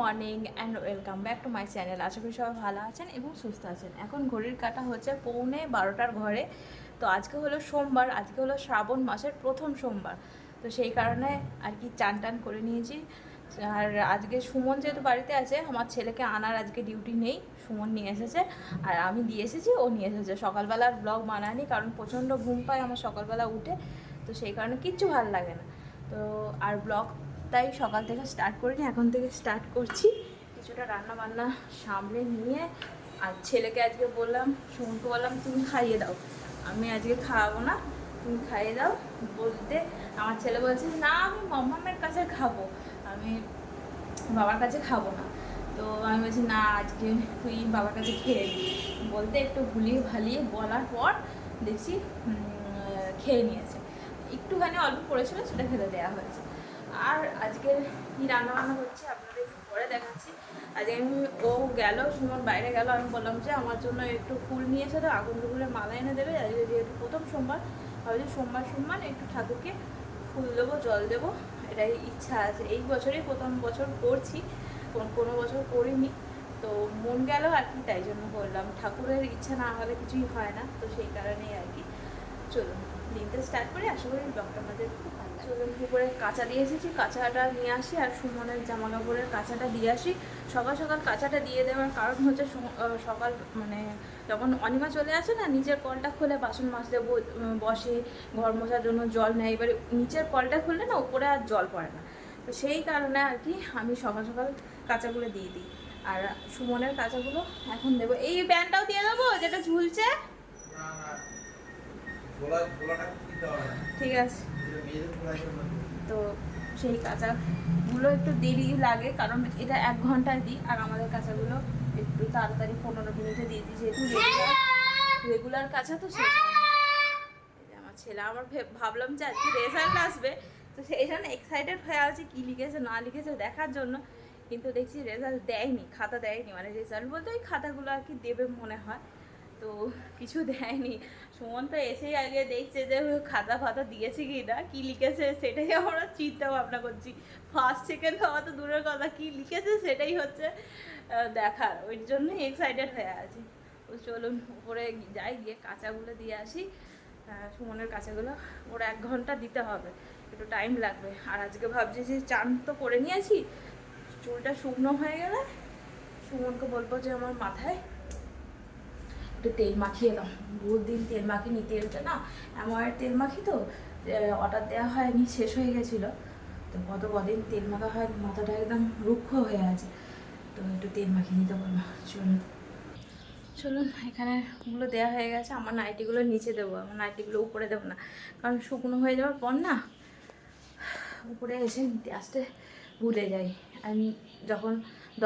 Morning and welcome back to my channel. আশা করি সবাই ভালো আছেন এবং সুস্থ আছেন। এখন ঘড়ির কাঁটা হচ্ছে 11:45 ঘরে। তো আজকে হলো সোমবার, আজকে হলো শ্রাবণ মাসের প্রথম সোমবার। তো সেই কারণে আর কি চান টান করে নিয়েছি। আর আজকে সুমন যেহেতু বাড়িতে আছে, আমার ছেলেকে আনার আজকে ডিউটি নেই, সুমন নিয়ে এসেছে আর আমি দিয়ে এসেছি, ও নিয়ে এসেছে। সকালবেলার ব্লগ বানায়নি কারণ প্রচণ্ড ঘুম পায় আমার সকালবেলা উঠে, তো সেই কারণে কিচ্ছু ভালো লাগে না। তো আর ব্লগ তাই সকাল থেকে স্টার্ট করিনি, এখন থেকে স্টার্ট করছি। কিছুটা রান্না বান্না সামলে নিয়ে আর ছেলেকে আজকে বললাম, সুমনকে বললাম তুমি খাইয়ে দাও, আমি আজকে খাওয়াবো না, তুমি খাইয়ে দাও। বলতে আমার ছেলে বলছে না আমি মাম্মামের কাছে খাবো, আমি বাবার কাছে খাবো না। তো আমি বলছি না আজকে তুই বাবার কাছে খেয়ে নি। বলতে একটু ভুলিয়ে ভালিয়ে বলার পর দেখছি খেয়ে নিয়েছে। একটুখানি অল্প পড়েছিল, সেটা ফেলে দেওয়া হয়েছে। আর আজকের কী রান্নাবান্না হচ্ছে আপনাদের একটু পরে দেখাচ্ছি। আজকে ও গেল, সুমন বাইরে গেল, আমি বললাম যে আমার জন্য একটু ফুল নিয়ে এসে দাও, আগুন ফুলের মালা এনে দেবে। আজকে যেহেতু প্রথম সোমবার, ভাবছি সোমবার সোমবার একটু ঠাকুরকে ফুল দেবো, জল দেবো, এটাই ইচ্ছা আছে। এই বছরই প্রথম বছর করছি, কোনো বছর করিনি, তো মন গেল আর কি, তাই জন্য করলাম। ঠাকুরের ইচ্ছা না হলে কিছুই হয় না, তো সেই কারণেই আর কি। চলুন দিনটা স্টার্ট করি, আশা করি ব্লগটা আমাদের খুব ভালো লাগে। চলুন পুকুরে কাঁচা দিয়ে এসেছি, কাঁচাটা নিয়ে আসি আর সুমনের জামা কাপড়ের কাঁচাটা দিয়ে আসি। সকাল সকাল কাঁচাটা দিয়ে দেওয়ার কারণ হচ্ছে সকাল মানে যখন অনিমা চলে আসে না, নিচের কলটা খুলে বাসন মাজতে বসে, ঘর মোছার জন্য জল নেয়, এবারে নিচের কলটা খুললে না উপরে আর জল পড়ে না, তো সেই কারণে আর কি আমি সকাল সকাল কাঁচাগুলো দিয়ে দিই। আর সুমনের কাঁচাগুলো এখন দেবো। এই ব্যান্ডটাও দিয়ে দেবো যেটা ঝুলছে, ঠিক আছে। তো সেই কাঁচাগুলো একটু দেরি লাগে কারণ এটা 1 ঘন্টায় দিই, আর আমাদের কাঁচাগুলো একটু তাড়াতাড়ি 15 মিনিটে দিয়ে দিই, যেহেতু রেগুলার কাঁচা। তো সেই আমার ছেলে, আমার ভাবলাম যে আজকে রেজাল্ট আসবে, তো সেই জন্য এক্সাইটেড হয়ে আছে কী লিখেছে না লিখেছে দেখার জন্য। কিন্তু দেখছি রেজাল্ট দেয়নি, খাতা দেয়নি, মানে রেজাল্ট বলতে ওই খাতাগুলো আর কি দেবে মনে হয়, তো কিছু দেয়নি। সুমন তো এসেই আগে দেখছে যে খাতা ফাতা দিয়েছে কি না, কী লিখেছে সেটাই আমরা চিন্তা ভাবনা করছি। ফার্স্ট সেকেন্ড হওয়া তো দূরের কথা, কী লিখেছে সেটাই হচ্ছে দেখার, ওই জন্যই এক্সাইটেড হয়ে আছি। তো চলুন উপরে যাই, গিয়ে কাঁচাগুলো দিয়ে আসি। সুমনের কাঁচাগুলো ওর 1 ঘন্টা দিতে হবে, একটু টাইম লাগবে। আর আজকে ভাবছি যে চান তো করে নিয়েছি, চুলটা শুকনো হয়ে গেলে সুমনকে বলবো যে আমার মাথায় একটু তেল মাখিয়ে দাও। বহুত দিন তেল মাখিনি, তেলটা না এমন তেল মাখি তো অর্ডার দেওয়া হয়নি, শেষ হয়ে গেছিলো, তো কদিন তেল মাখা হয়, মাথাটা একদম রুক্ষ হয়ে আছে, তো একটু তেল মাখিয়ে দিতে বলবো। চলুন এখানে ওগুলো দেওয়া হয়ে গেছে। আমার নাইটিগুলো নিচে দেবো, আমার নাইটিগুলো উপরে দেবো না, কারণ শুকনো হয়ে যাওয়ার পর না উপরে এসে নিতে আসতে ভুলে যাই। আমি যখন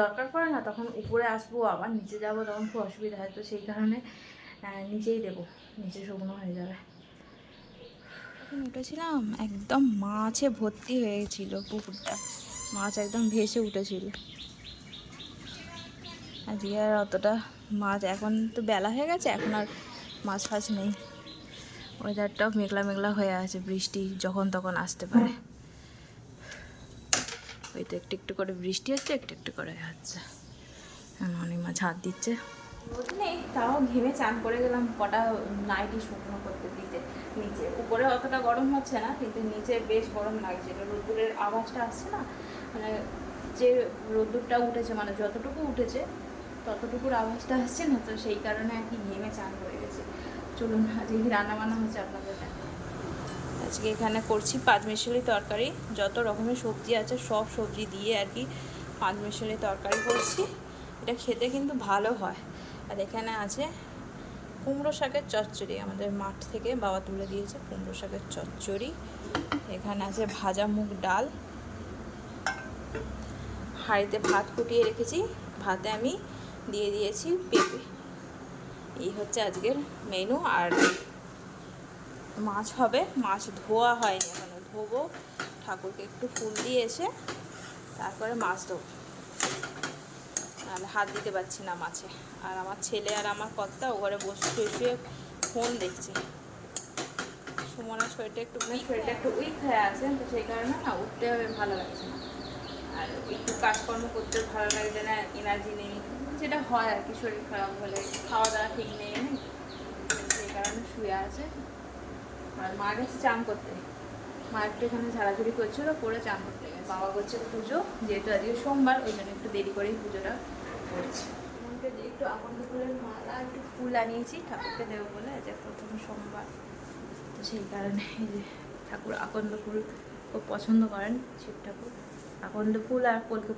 দরকার পড়ে না তখন উপরে আসবো, আবার নিচে যাবো, তখন খুব অসুবিধা হয়, তো সেই কারণে নিচেই দেবো, নিচে শুকনো হয়ে যাবে। যখন উঠেছিলাম একদম মাছে ভর্তি হয়েছিল পুকুরটা, মাছ একদম ভেসে উঠেছিল। আজকে আর অতটা মাছ, এখন তো বেলা হয়ে গেছে, এখন আর মাছ ফাছ নেই। ওয়েদারটাও মেঘলা মেঘলা হয়ে আছে, বৃষ্টি যখন তখন আসতে পারে। ওই তো একটু একটু করে বৃষ্টি হচ্ছে, একটু একটু করে হচ্ছে, অনেক মাছ হাত দিচ্ছে। রোদ নেই, তাও ঘেমে চান করে গেলাম কটা নাইটি শুকনো করতে দিতে নিচে। উপরে অতটা গরম হচ্ছে না, কিন্তু নিচে বেশ গরম লাগছে, রোদ্দুরের আওয়াজটা আসছে না, মানে যে রোদ্দুরটা উঠেছে, মানে যতটুকু উঠেছে ততটুকুর আওয়াজটা আসছে না, তো সেই কারণে আর কি ঘেমে চান করে গেছে। চলুন আজকে কি রান্নাবান্না হচ্ছে আপনাদের। আজকে এখানে করছি পাঁচমিশালি তরকারি, যত রকমের সবজি আছে সব সবজি দিয়ে আর কি পাঁচমিশালি তরকারি করছি। এটা খেতে কিন্তু ভালো হয়। আর এখানে আছে কুমড়ো শাকের চচ্চড়ি, আমাদের মাঠ থেকে বাবা তুলে দিয়েছে কুমড়ো শাকের চচ্চড়ি। এখানে আছে ভাজা মুগ ডাল, হাঁড়িতে ভাত ফুটিয়ে রেখেছি, ভাতে আমি দিয়ে দিয়েছি পেঁপে। এই হচ্ছে আজকের মেনু। আর মাছ হবে, মাছ ধোয়া হয়নি এখনো, ধোবো, ঠাকুরকে একটু ফুল দিয়ে এসে তারপরে মাছ ধোবো, নাহলে হাত দিতে পারছি না মাছে। আর আমার ছেলে আর আমার কর্তা ও ঘরে বসে শুয়ে শুয়ে ফোন দেখছে। সুমনের শরীরটা একটু উইক হয়ে আছে, তো সেই কারণে না উঠতে ভালো লাগছে না। আর একটু কাজকর্ম করতে ভালো লাগছে না, এনার্জি নেই, যেটা হয় আর কি শরীর খারাপ হলে, খাওয়া দাওয়া ঠিক নেই, সেই কারণে শুয়ে আছে। আর মা গেছে চান করতে, মা একটু এখানে ঝাড়াঝুড়ি করছিল, করে চান করতে গেছে। বাবা করছে পুজো, যেহেতু আজকে সোমবার ওই জন্য একটু দেরি করেই পুজোটা করছে। আমাকে দিয়ে একটু আকন্দ ফুলের মালা, একটু ফুল আনিয়েছি ঠাকুরকে দেবো বলে, যে প্রথম সোমবার, তো সেই কারণে এই যে ঠাকুর আকন্দ ফুল খুব পছন্দ করেন শিব ঠাকুর। আকন্দ ফুল আর কল্ক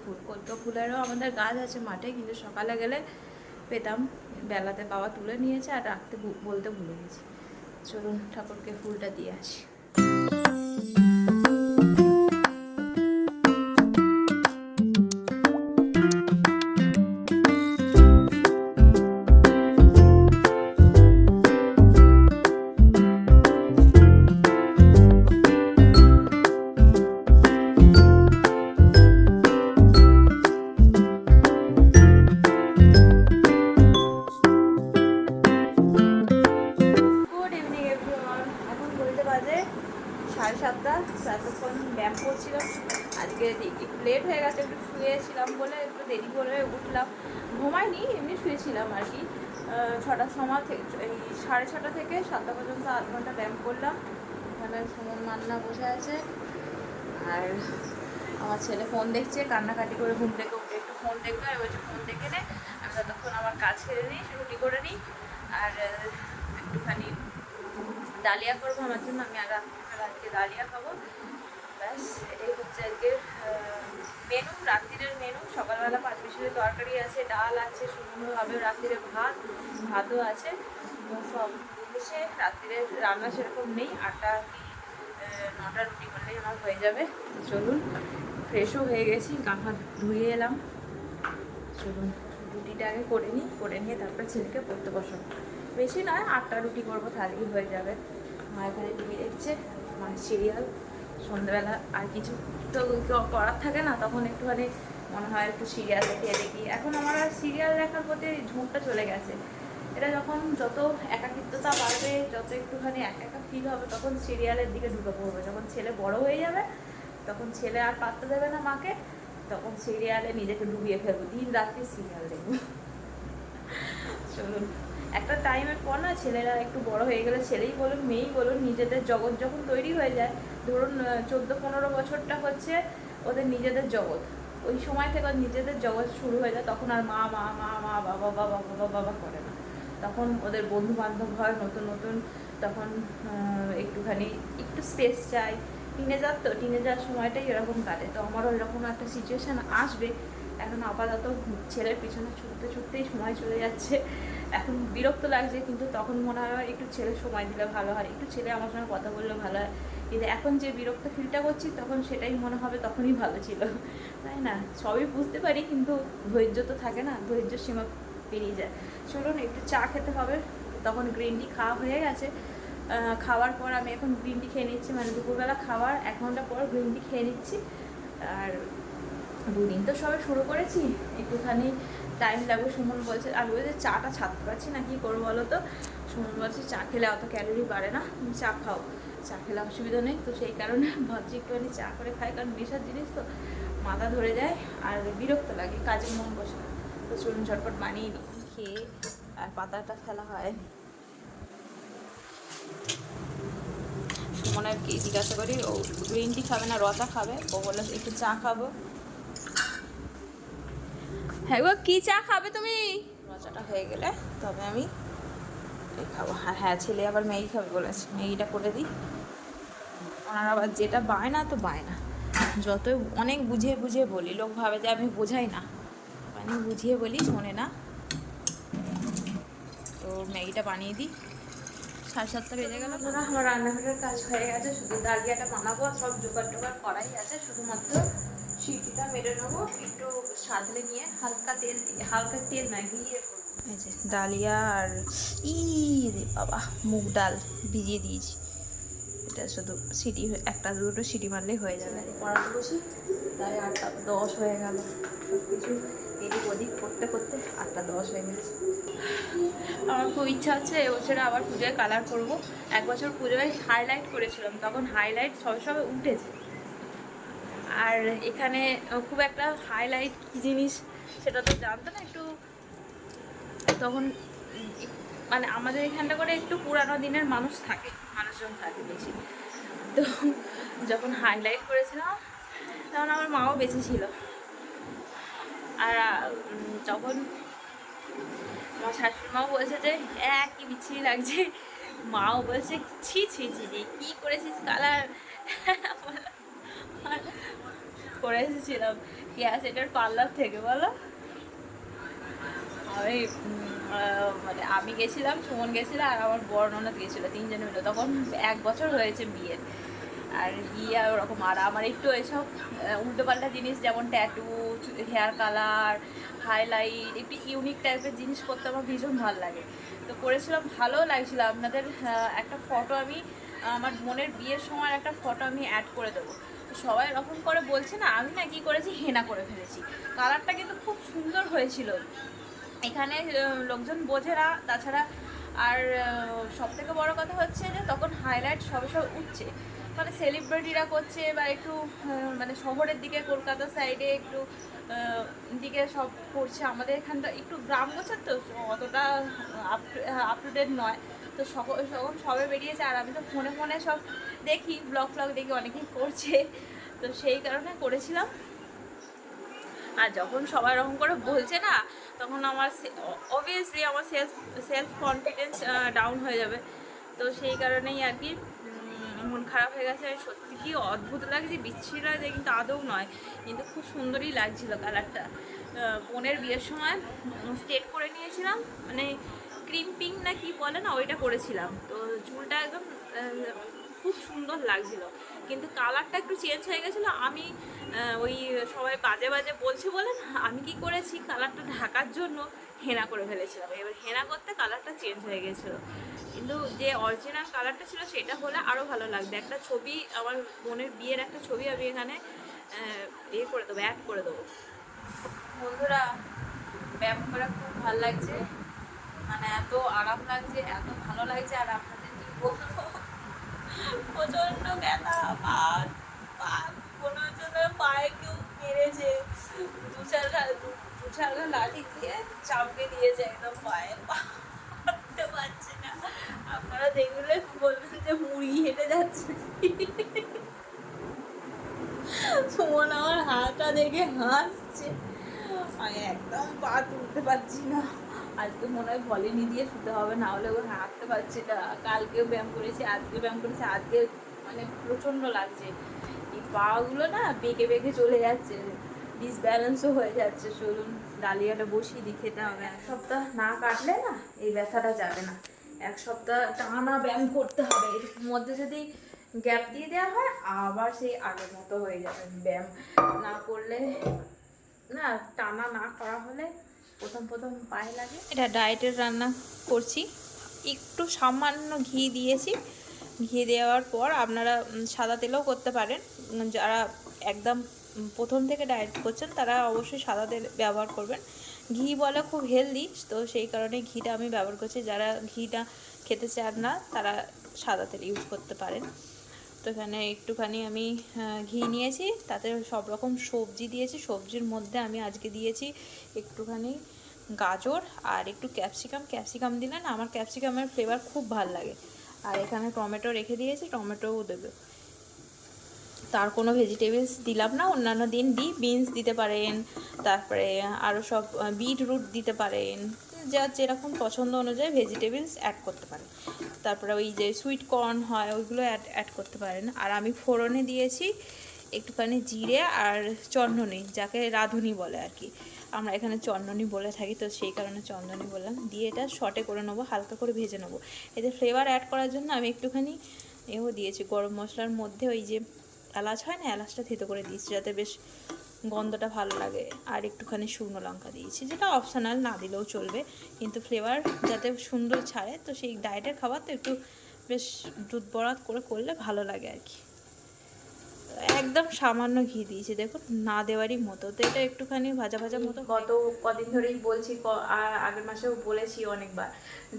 ফুলেরও আমাদের গাছ আছে মাঠে, কিন্তু সকালে গেলে পেতাম, বেলাতে বাবা তুলে নিয়েছে আর রাখতে বলতে ভুলে গেছি। চলুন ঠাকুরকে ফুলটা দিয়ে আসি। এতক্ষণ ব্যায়াম করছিলাম, আজকে একটু লেট হয়ে গেছে, একটু শুয়েছিলাম বলে একটু দেরি করে উঠলাম, ঘুমাইনি, এমনি শুয়েছিলাম আর কি। 6টার সময় থেকে, এই 6:30 থেকে 7টা পর্যন্ত 8 ঘন্টা ব্যায়াম করলাম। এখানে সুমন মান্না বসে আছে, আর আমার ছেলে ফোন দেখছে, কান্নাকাটি করে ঘুম থেকে উঠে একটু ফোন দেখবে, আর বলছে ফোন দেখে নে, আমি ততক্ষণ আমার কাজ ছেড়ে নিই, রুটি করে নিই, আর একটুখানি ডালিয়া করবো আমার জন্য, আমি আজকে ডালিয়া খাবো। ব্যাস এটাই হচ্ছে আজকের মেনু, রাত্রিরের মেনু। সকালবেলা 5 মিশালি তরকারি আছে, ডাল আছে, সুন্দরভাবে রাত্রিরে ভাতও আছে, সব জিনিসে রাত্রিরে রান্না সেরকম নেই। 8টা কি 9টা রুটি করলেই আমার হয়ে যাবে। চলুন, ফ্রেশও হয়ে গেছি, গা হাত ধুয়ে এলাম, চলুন রুটিটা আগে করে নিয়ে তারপর ছেলেকে পড়তে বসাবো। বেশি নয়, 8টা রুটি করবো, তাহলেই হয়ে যাবে। মা এখানে টিভি দেখছে, মানে সিরিয়াল, সন্ধ্যাবেলা আর কিছু তো করার থাকে না, তখন একটুখানি মনে হয় একটু সিরিয়াল দেখি। এখন আমার আর সিরিয়াল দেখার প্রতি ঝোঁকটা চলে গেছে। এটা যখন যত একাকিত্বতা বাড়বে, যত একটুখানি একা ফিল হবে, তখন সিরিয়ালের দিকে ঢুকে পড়বে। যখন ছেলে বড় হয়ে যাবে, তখন ছেলে আর পাত্তা দেবে না মাকে, তখন সিরিয়ালে নিজেকে ডুবিয়ে ফেলবো, দিন রাত্রি সিরিয়াল দেখবো। চলুন, একটা টাইমের পর না, ছেলেরা একটু বড় হয়ে গেলে, ছেলেই বলুন মেয়েই বলুন, নিজেদের জগৎ যখন তৈরি হয়ে যায়, ধরুন 14-15 বছরটা হচ্ছে ওদের নিজেদের জগৎ, ওই সময় থেকে নিজেদের জগৎ শুরু হয়ে যায়, তখন আর মা মা মা মা বাবা বাবা বাবা বাবা করে না, তখন ওদের বন্ধু বান্ধব হয় নতুন নতুন, তখন একটুখানি একটু স্পেস চাই। টিনেজার সময়টাই এরকম কাটে, তো আমারও এরকম একটা সিচুয়েশান আসবে। এখন আপাতত ছেলের পিছনে ছুটতেই সময় চলে যাচ্ছে, এখন বিরক্ত লাগছে, কিন্তু তখন মনে হয় একটু ছেলে সময় দিলে ভালো হয়, একটু ছেলে আমার সঙ্গে কথা বললে ভালো হয়। কিন্তু এখন যে বিরক্ত ফিলটা করছি, তখন সেটাই মনে হবে তখনই ভালো ছিল, তাই না? সবই বুঝতে পারি, কিন্তু ধৈর্য তো থাকে না, ধৈর্য সীমা পেরিয়ে যায়। চলুন একটু চা খেতে হবে, তখন গ্রিন টি খাওয়া হয়ে গেছে। খাওয়ার পর আমি এখন গ্রিন টি খেয়ে নিচ্ছি, মানে দুপুরবেলা খাওয়ার 1 ঘন্টা পর গ্রিন টি খেয়ে নিচ্ছি। আর 2 দিন তো সবাই শুরু করেছি, একটুখানি টাইম লাগবে। সুমন বলছে, আমি বলছি চাটা ছাড়তে পারছি না, কী করবো বলো তো? সুমন বলছে চা খেলে অত ক্যালোরি বাড়ে না, তুমি চা খাও, চা খেলে অসুবিধা নেই। তো সেই কারণে ভাবছি একটুখানি চা করে খাই, কারণ নেশার জিনিস তো, মাথা ধরে যায় আর বিরক্ত লাগে, কাজে মন বসে না। তো চলুন ঝটপট বানিয়ে নিই, খেয়ে আর পাতাটা ফেলা হয়। সুমনের কি জিজ্ঞাসা করি, ও গ্রিন টি খাবে না রচা খাবে, ও বলে একটু চা খাবো। হ্যাঁ গো, কী চা খাবে তুমি? রচাটা হয়ে গেলে তবে আমি খাবো। হ্যাঁ, ছেলে আবার ম্যাগি খাবে বলেছে, ম্যাগিটা করে দিই। ওনার আবার যেটা বায়না তো বায়না, যতই অনেক বুঝিয়ে বুঝিয়ে বলি, লোক ভাবে যে আমি বোঝাই না, আমি বুঝিয়ে বলি, শোনে না। তো ম্যাগিটা বানিয়ে দিই। 7:30 বেজে গেল। ধরো আমার রান্নাঘরের কাজ হয়ে গেছে, শুধু ডালিয়াটা বানাবো, সব জোগাড় টোগাড় করাই আছে, শুধুমাত্র সিটিটা মেরে নেবো, একটু সাদলে নিয়ে হালকা তেল না ঘিয়ে করবো। এই যে ডালিয়া আর রে বাবা, মুগ ডাল ভিজিয়ে দিয়েছি, এটা শুধু সিটি 1-2 সিটি মারলেই হয়ে যাবে। পড়াতে বসি, তাই 8:10 হয়ে গেল, সব কিছু এদিক ওদিক করতে করতে 8:10 হয়ে গেছে। আমার খুব ইচ্ছা আছে এবছরে আবার পুজোয় কালার করব। 1 বছর পুজোয় হাইলাইট করেছিলাম, তখন হাইলাইট সবে উঠেছে, আর এখানে খুব একটা হাইলাইট কী জিনিস সেটা তো জানতো না, একটু তখন মানে আমাদের এখানটা করে একটু পুরানো দিনের মানুষজন থাকে বেশি। তো যখন হাইলাইট করেছিলাম তখন আমার মাও বেঁচে ছিল। আর তখন আমার শাশুড়ি মাও বলছে যে কি বিচ্ছিরি লাগছে, মাও বলছে ছি ছি ছি ছি কী করেছিস কালার করে এসেছিলাম গ্যাস এটার পার্লার থেকে বলো। আমি মানে আমি গেছিলাম, সুমন গেছিলো আর আমার বড় ননদ গেছিলো, তিনজনে মিলে। তখন 1 বছর হয়েছে বিয়ের। আর গিয়ে আর ওরকম, আর আমার একটু এসব উল্টোপাল্টা জিনিস যেমন ট্যাটু, হেয়ার কালার, হাইলাইট, একটু ইউনিক টাইপের জিনিস করতে আমার ভীষণ ভালো লাগে। তো করেছিলাম, ভালোও লাগছিলো। আপনাদের একটা ফটো আমি আমার বোনের বিয়ের সময় একটা ফটো আমি অ্যাড করে দেবো। সবাই এরকম করে বলছে না, আমি না কি করেছি, হেনা করে ফেলেছি। কালারটা কিন্তু খুব সুন্দর হয়েছিল। এখানে লোকজন বোঝে না, তাছাড়া আর সব থেকে বড়ো কথা হচ্ছে যে তখন হাইলাইট সবে সব উঠছে, মানে সেলিব্রিটিরা করছে বা একটু মানে শহরের দিকে কলকাতা সাইডে একটু দিকে সব করছে। আমাদের এখানটা একটু গ্রাম গোছার তো অতটা আপ টু ডেট নয়। তো তখন সবে বেরিয়েছে, আর আমি তো ফোনে ফোনে সব দেখি, ব্লগ দেখি অনেকেই করছে, তো সেই কারণে করেছিলাম। আর যখন সবাই এরকম করে বলছে না, তখন আমার অবভিয়াসলি আমার সেলফ কনফিডেন্স ডাউন হয়ে যাবে। তো সেই কারণেই আর কি মন খারাপ হয়ে গেছে। সত্যি কি অদ্ভুত লাগছে, বিচ্ছিরি লাগছে, কিন্তু আদৌ নয়, কিন্তু খুব সুন্দরই লাগছিল কালারটা। বোনের বিয়ের সময় স্ট্রেট করে নিয়েছিলাম, মানে ক্রিম পিঙ্ক না কি বলে না, ওইটা করেছিলাম। তো চুলটা একদম খুব সুন্দর লাগছিল, কিন্তু কালারটা একটু চেঞ্জ হয়ে গেছিলো। আমি ওই সবাই বাজে বাজে বলছে বলে আমি কি করেছি, কালারটা ঢাকার জন্য হেনা করে ফেলেছিলাম। এবার হেনা করতে কালারটা চেঞ্জ হয়ে গেছিলো, কিন্তু যে অরিজিনাল কালারটা ছিল সেটা হলে আরও ভালো লাগবে। একটা ছবি, আমার বোনের বিয়ের একটা ছবি আমি এখানে ইয়ে করে দেবো, অ্যাড করে দেবো। বন্ধুরা, ব্যায়াম করে খুব ভালো লাগছে, মানে এত আরাম লাগছে, এত ভালো লাগছে। আর আপনাদের কি বলবো, প্রচন্ড ব্যথা, পা মনে হচ্ছে পায়ে কেউ মেরেছে, দু চার লাঠি দিয়ে চাপকে দিয়েছে একদম পায়ে, পারতে পারছে না। আপনারা দেখলে বলবেন যে মুড়ি হেঁটে যাচ্ছে। সুমন আমার হাতটা দেখে হাসছে, আমি একদম পা তুলতে পারছি না। আজকে মনে হয় ভলিনি দিয়ে শুতে হবে, না হলে ও হাঁটতে পারছি না। কালকেও ব্যায়াম করেছি, আজকেও ব্যায়াম করেছি, আজকে মানে প্রচণ্ড লাগছে। এই পাগুলো না বেঁকে বেঁকে চলে যাচ্ছে, ডিসব্যালেন্সও হয়ে যাচ্ছে। চলুন ডালিয়াটা বসিয়ে দিয়ে খেতে হবে। 1 সপ্তাহ না কাটলে না এই ব্যথাটা যাবে না। 1 সপ্তাহ টানা ব্যায়াম করতে হবে, এর মধ্যে যদি গ্যাপ দিয়ে দেওয়া হয় আবার সেই আগের মতো হয়ে যাবে। ব্যায়াম না করলে না, টানা না করা হলে প্রথম পায়ে লাগে। এটা ডায়েটের রান্না করছি, একটু সামান্য ঘি দিয়েছি। ঘি দেওয়ার পর আপনারা সাদা তেলও করতে পারেন। যারা একদম প্রথম থেকে ডায়েট করছেন তারা অবশ্যই সাদা তেল ব্যবহার করবেন। ঘি বলে খুব হেলদি, তো সেই কারণে ঘিটা আমি ব্যবহার করছি। যারা ঘিটা খেতে চান না তারা সাদা তেল ইউজ করতে পারেন। তো এখানে একটুখানি আমি ঘি নিয়েছি, তাতে সব রকম সবজি দিয়েছি। সবজির মধ্যে আমি আজকে দিয়েছি একটুখানি গাজর আর একটু ক্যাপসিকাম দিলে না আমার ক্যাপসিকামের ফ্লেভার খুব ভালো লাগে। আর এখানে টমেটো রেখে দিয়েছি, টমেটোও দেবে। তার কোনো ভেজিটেবলস দিলাম না, অন্যান্য দিন দিই, বিনস দিতে পারেন, তারপরে আরও সব বিটরুট দিতে পারেন, যার যেরকম পছন্দ অনুযায়ী ভেজিটেবলস অ্যাড করতে পারেন। তারপরে ওই যে সুইট কর্ন হয় ওইগুলো অ্যাড করতে পারেন। আর আমি ফোড়নে দিয়েছি একটুখানি জিরে আর চন্দনী, যাকে রাঁধুনি বলে আর কি, আমরা এখানে চন্দনী বলে থাকি, তো সেই কারণে চন্দনী বললাম। দিয়ে এটা শর্টে করে নেবো, হালকা করে ভেজে নেবো। এতে ফ্লেভার অ্যাড করার জন্য আমি একটুখানি এও দিয়েছি, গরম মশলার মধ্যে ওই যে এলাচ হয় না, এলাচটা থেতো করে দিয়েছি যাতে বেশ গন্ধটা ভালো লাগে। আর একটুখানি শুকনো লঙ্কা দিয়েছি, যেটা অপশনাল, না দিলেও চলবে, কিন্তু ফ্লেভার যাতে সুন্দর ছাড়ে। তো সেই ডায়েটের খাবার তো একটু বেশ দুধ বরাত করে করলে ভালো লাগে আর কি। একদম সামান্য ঘি দিয়েছি, দেখুন না দেওয়ারই মতো। তো এটা একটুখানি ভাজা ভাজা মতো। গত কদিন ধরেই বলছি, আগের মাসেও বলেছি অনেকবার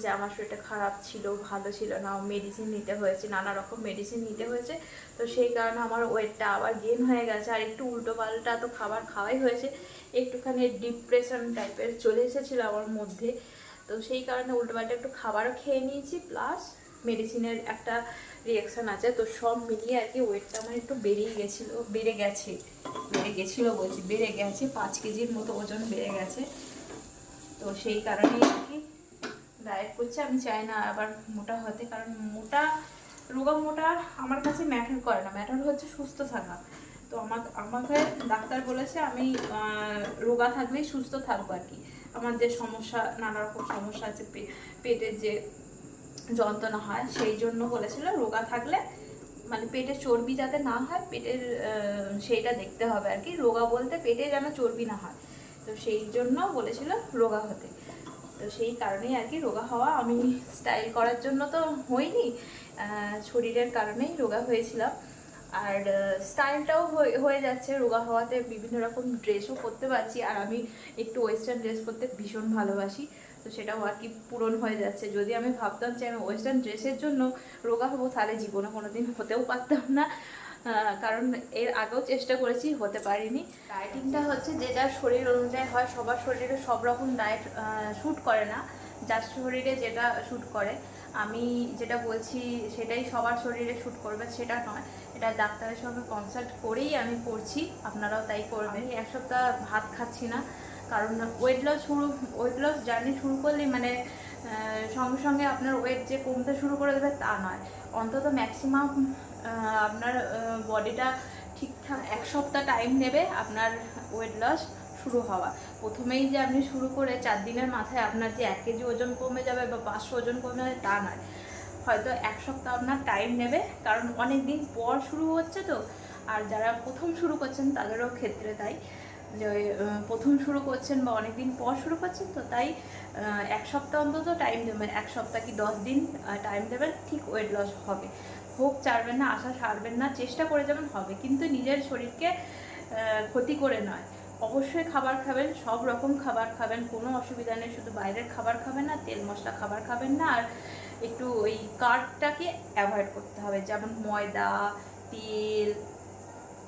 যে আমার শরীরটা খারাপ ছিল, ভালো ছিল না, মেডিসিন নিতে হয়েছে, নানা রকম মেডিসিন নিতে হয়েছে। তো সেই কারণে আমার ওয়েটটা আবার গেইন হয়ে গেছে, আর একটু উল্টো পাল্টা তো খাবার খাওয়াই হয়েছে। একটুখানি ডিপ্রেশন টাইপের চলে এসেছিলো আমার মধ্যে। তো সেই কারণে উল্টোপাল্টা একটু খাবারও খেয়ে নিয়েছি, প্লাস মেডিসিনের একটা রিয়াকশান আছে। তো সব মিলিয়ে আর কি ওয়েটটা আমার একটু বেড়ে গেছে 5 কেজির মতো ওজন বেড়ে গেছে। তো সেই কারণেই আর কি ডায়েট করছি। আমি চাই না আবার মোটা হতে, কারণ রোগা মোটা আমার কাছে ম্যাটার করে না, ম্যাটার হচ্ছে সুস্থ থাকা। তো আমাকে ডাক্তার বলেছে আমি রোগা থাকলেই সুস্থ থাকবো আর কি। আমার যে সমস্যা, নানা রকম সমস্যা আছে, পেটের যে যন্ত্রণা হয়, সেই জন্য বলেছিল রোগা থাকলে মানে পেটে চর্বি যাতে না হয়, পেটের সেইটা দেখতে হবে আর কি। রোগা বলতে পেটে যেন চর্বি না হয়, তো সেই জন্য বলেছিল রোগা হতে। তো সেই কারণেই আর কি রোগা হওয়া। আমি স্টাইল করার জন্য তো হইনি, শরীরের কারণেই রোগা হয়েছিলাম। আর স্টাইলটাও হয়ে যাচ্ছে রোগা হওয়াতে, বিভিন্ন রকম ড্রেসও করতে পারছি। আর আমি একটু ওয়েস্টার্ন ড্রেস করতে ভীষণ ভালোবাসি, তো সেটাও আর কি পূরণ হয়ে যাচ্ছে। যদি আমি ভাবতাম যে আমি ওয়েস্টার্ন ড্রেসের জন্য রোগা হবো, তাহলে জীবনে কোনোদিন হতেও পারতাম না। কারণ এর আগেও চেষ্টা করেছি, হতে পারিনি। ডায়েটিংটা হচ্ছে যে যার শরীর অনুযায়ী হয়, সবার শরীরে সব রকম ডায়েট শ্যুট করে না। যার শরীরে যেটা শ্যুট করে, আমি যেটা বলছি সেটাই সবার শরীরে শ্যুট করবে সেটা নয়। এটা ডাক্তারের সঙ্গে কনসাল্ট করেই আমি করছি, আপনারাও তাই করবেন। আমি 1 সপ্তাহ ভাত খাচ্ছি না, কারণ ওয়েট লস জার্নি শুরু করলেই মানে সঙ্গে সঙ্গে আপনার ওয়েট যে কমতে শুরু করে দেবে তা নয়। অন্তত ম্যাক্সিমাম আপনার বডিটা ঠিকঠাক 1 সপ্তাহ টাইম নেবে আপনার ওয়েট লস শুরু হওয়া। প্রথমেই যে আপনি শুরু করে 4 দিনের মাথায় আপনার যে 1 কেজি ওজন কমে যাবে বা 500 ওজন কমে যাবে তা নয়। হয়তো 1 সপ্তাহ আপনার টাইম নেবে, কারণ অনেক দিন পর শুরু হচ্ছে তো। আর যারা প্রথম শুরু করছেন তাদেরও ক্ষেত্রে তাই, যে প্রথম শুরু করছেন বা অনেক দিন পর শুরু করছেন, তো তাই 1 সপ্তাহ অন্তত টাইম দেবেন। 1 সপ্তাহ কি 10 দিন টাইম দেবেন, ঠিক ওয়েট লস হবে। হোক ছাড়বেন না, আশা ছাড়বেন না, চেষ্টা করে যাবেন, হবে। কিন্তু নিজের শরীরকে ক্ষতি করে নয়। অবশ্যই খাবার খাবেন, সব রকম খাবার খাবেন, কোনো অসুবিধা নেই। শুধু বাইরের খাবার খাবেন না, তেল মশলা খাবার খাবেন না। আর একটু ওই কার্বটাকে অ্যাভয়েড করতে হবে, যেমন ময়দা, তেল,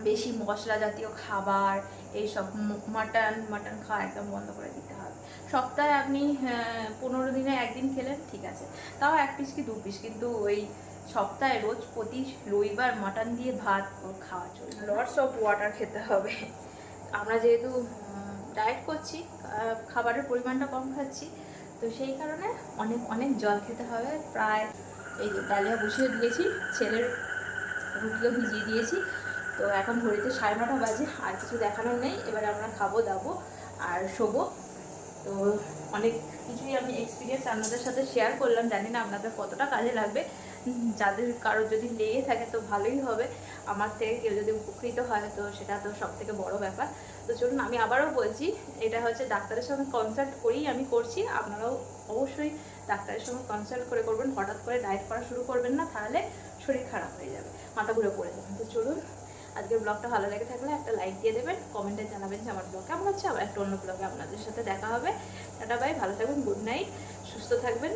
বেশি মশলা জাতীয় খাবার, এইসব। মাটন খাওয়া একদম বন্ধ করে দিতে হবে। সপ্তাহে আপনি 15 দিনে 1 দিন খেলেন, ঠিক আছে, তাও 1 পিস কি 2 পিস, কিন্তু ওই সপ্তাহে রোজ প্রতি রবিবার মাটন দিয়ে ভাত খাওয়া চলবে। লটস অফ ওয়াটার খেতে হবে। আমরা যেহেতু ডায়েট করছি, খাবারের পরিমাণটা কম খাচ্ছি, তো সেই কারণে অনেক অনেক জল খেতে হবে। প্রায় এই যে ডালিয়া বসিয়ে দিয়েছি, ছেলের রুটিও ভিজিয়ে দিয়েছি। তো এখন ঘড়িতে 9:30 বাজে, আর কিছু দেখানোর নেই। এবারে আমরা খাবো দাবো আর শোবো। তো অনেক কিছুই আমি এক্সপিরিয়েন্স আপনাদের সাথে শেয়ার করলাম, জানি না আপনাদের কতটা কাজে লাগবে। যাদের কারোর যদি লেগে থাকে তো ভালোই হবে, আমার থেকে কেউ যদি উপকৃত হয় তো সেটা তো সব থেকে বড়ো ব্যাপার। তো চলুন, আমি আবারও বলছি, এটা হচ্ছে ডাক্তারের সঙ্গে কনসাল্ট করেই আমি করছি। আপনারাও অবশ্যই ডাক্তারের সঙ্গে কনসাল্ট করে করবেন। হঠাৎ করে ডায়েট করা শুরু করবেন না, তাহলে শরীর খারাপ হয়ে যাবে, মাথা ঘুরে পড়ে যাবেন। তো চলুন, আজকের ব্লগটা ভালো লেগে থাকলে একটা লাইক দিয়ে দেবেন, কমেন্টে জানাবেন যে আমার ব্লগ কেমন হচ্ছে। আবার একটা অন্য ব্লগে আপনাদের সাথে দেখা হবে। টাটা বাই, ভালো থাকবেন, গুড নাইট, সুস্থ থাকবেন।